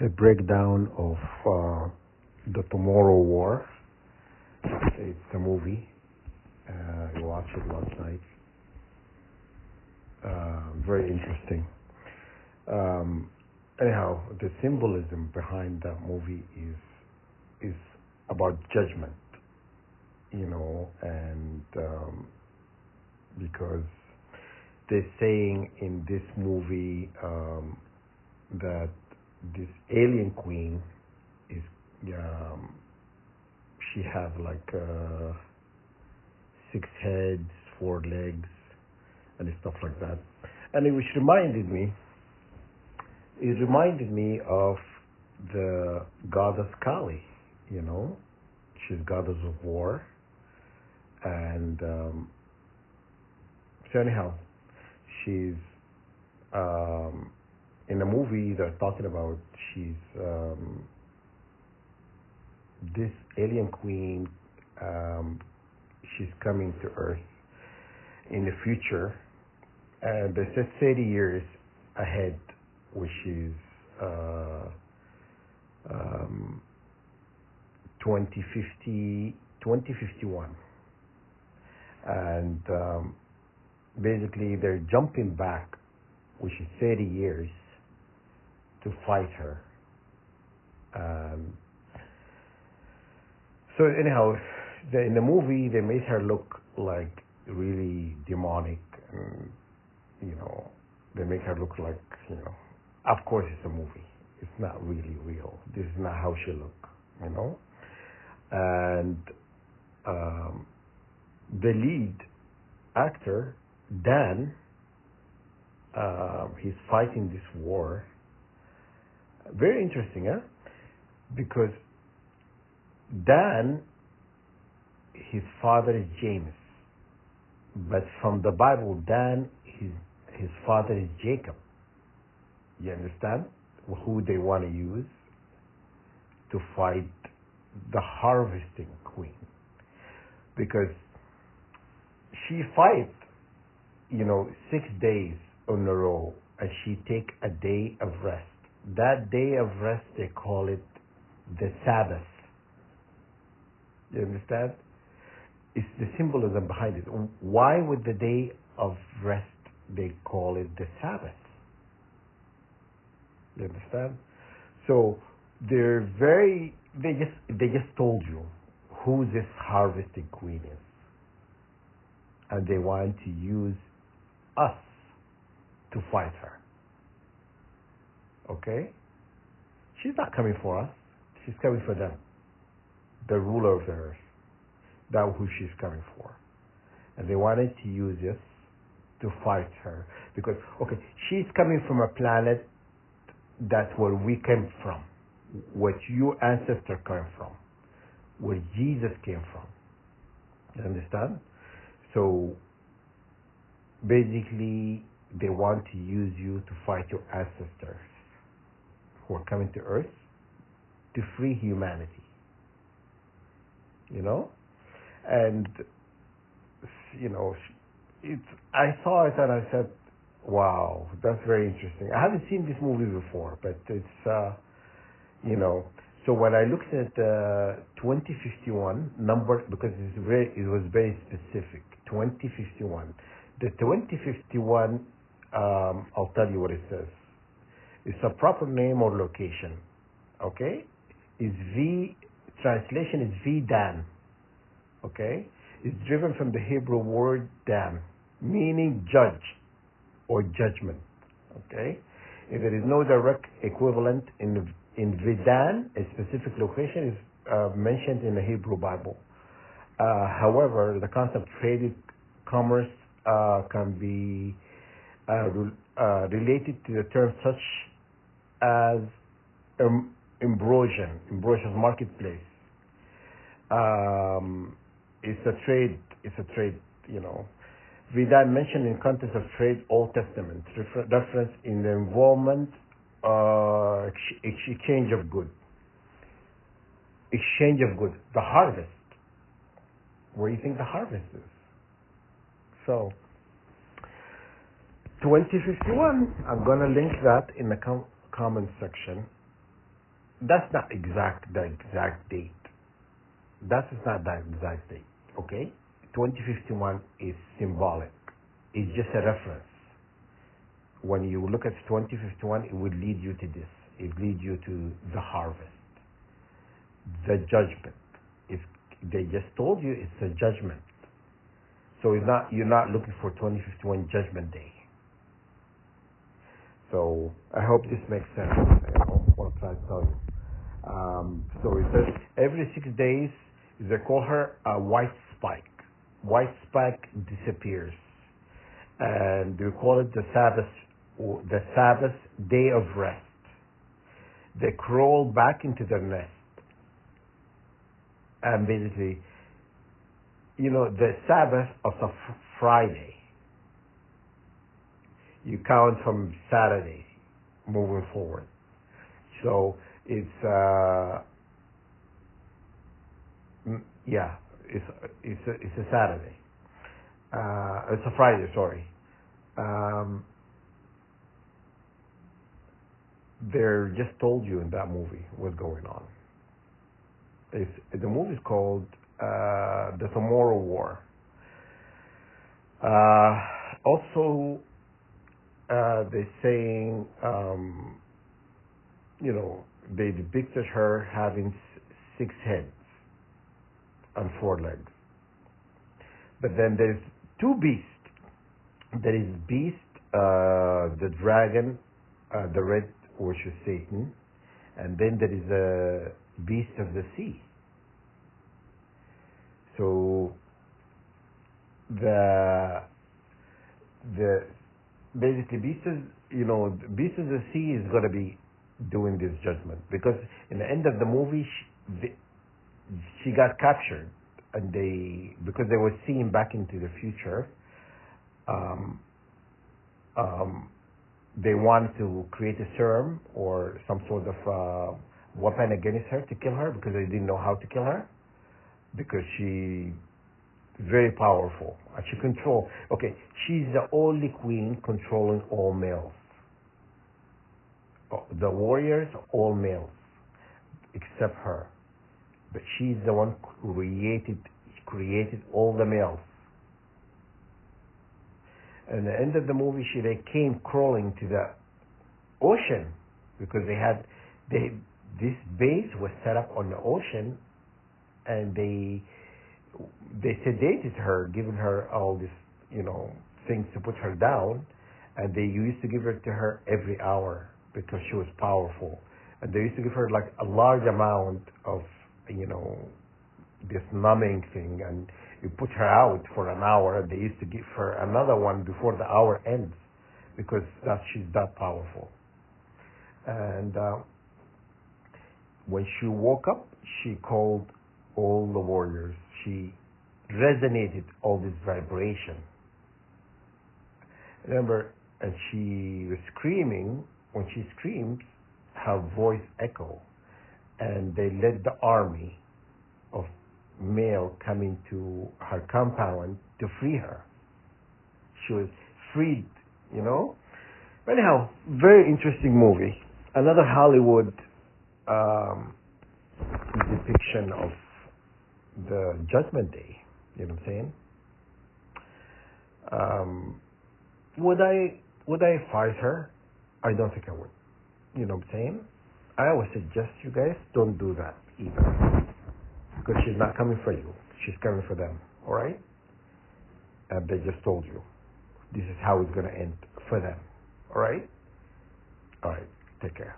The breakdown of the Tomorrow War. It's a movie. I watched it last night. Very interesting. Anyhow, the symbolism behind that movie is about judgment, and because they're saying in this movie that this alien queen is she has like 6 heads, 4 legs, and stuff like that. And it reminded me of the goddess Kali, she's goddess of war. And so anyhow, she's in the movie they're talking about, she's this alien queen, she's coming to Earth in the future, and they said 30 years ahead, which is 2051. And basically they're jumping back, which is 30 years, to fight her. So anyhow, in the movie they made her look like really demonic, and they make her look like, of course it's a movie, it's not really real, this is not how she look, and the lead actor Dan, he's fighting this war. Very interesting, huh? Because Dan, his father is James, but from the Bible, Dan, his father is Jacob. You understand? Who they want to use to fight the harvesting queen, because she fight 6 days in a row, and she take a day of rest. That day of rest, they call it the Sabbath. You understand? It's the symbolism behind it. Why would the day of rest they call it the Sabbath? You understand? So they just told you who this harvesting queen is, and they want to use us to fight her. Okay? She's not coming for us. She's coming for them, the ruler of the earth. That's who she's coming for. And they wanted to use us to fight her. Because, okay, she's coming from a planet that's where we came from, what your ancestor came from, where Jesus came from. You understand? So, basically, they want to use you to fight your ancestors who are coming to Earth to free humanity. And I saw it and I said, wow, that's very interesting. I haven't seen this movie before, but it's so when I looked at 2051 number, because it was very specific, 2051. The 2051, I'll tell you what it says. It's a proper name or location, okay? Translation is V-Dan, okay? It's driven from the Hebrew word Dan, meaning judge or judgment, okay? If there is no direct equivalent in Vidan, a specific location is mentioned in the Hebrew Bible. However, the concept of traded commerce can be related to the term such as Ambrosian marketplace. It's a trade, Vidan mentioned in context of trade, Old Testament, reference in the involvement, exchange of goods. The harvest. Where do you think the harvest is? So, 2051, I'm going to link that in the comment section. That's not the exact date. That is not the exact date. Okay? 2051 is symbolic. It's just a reference. When you look at 2051, it would lead you to this. It leads you to the harvest, the judgment. If they just told you it's a judgment, so you're not looking for 2051 Judgment Day. So I hope this makes sense. What I'm trying to tell you. So it says every 6 days they call her a white spike. White spike disappears, and we call it the Sabbath day of rest. They crawl back into their nest, and basically, the Sabbath of a Friday. You count from Saturday, moving forward. So it's it's a Saturday. It's a Friday. Sorry. They just told you in that movie what's going on. The movie's called The Tomorrow War. Also, they're saying, they depicted her having 6 heads and 4 legs. But then there's 2 beasts. There is beast, the dragon, the red, which is Satan, and then there is a beast of the sea. So basically beast of the sea is going to be doing this judgment, because in the end of the movie she got captured, and because they were seeing back into the future, they wanted to create a serum or some sort of weapon against her to kill her, because they didn't know how to kill her, because she's very powerful. She's the only queen controlling all males. The warriors are all males except her, but she's the one who created all the males. And at the end of the movie, they came crawling to the ocean, because this base was set up on the ocean, and they sedated her, giving her all this, things to put her down, and they used to give it to her every hour because she was powerful, and they used to give her like a large amount of, this numbing thing, and you put her out for an hour, and they used to give her another one before the hour ends, because she's that powerful. And when she woke up, she called all the warriors. She resonated all this vibration. Remember, and she was screaming. When she screamed, her voice echoed, and they led the army of male coming to her compound to free her. She was freed, Anyhow, very interesting movie. Another Hollywood depiction of the Judgment Day. You know what I'm saying? Would I fight her? I don't think I would. You know what I'm saying? I always suggest you guys don't do that either, because she's not coming for you. She's coming for them. All right? And they just told you this is how it's going to end for them. All right? All right. Take care.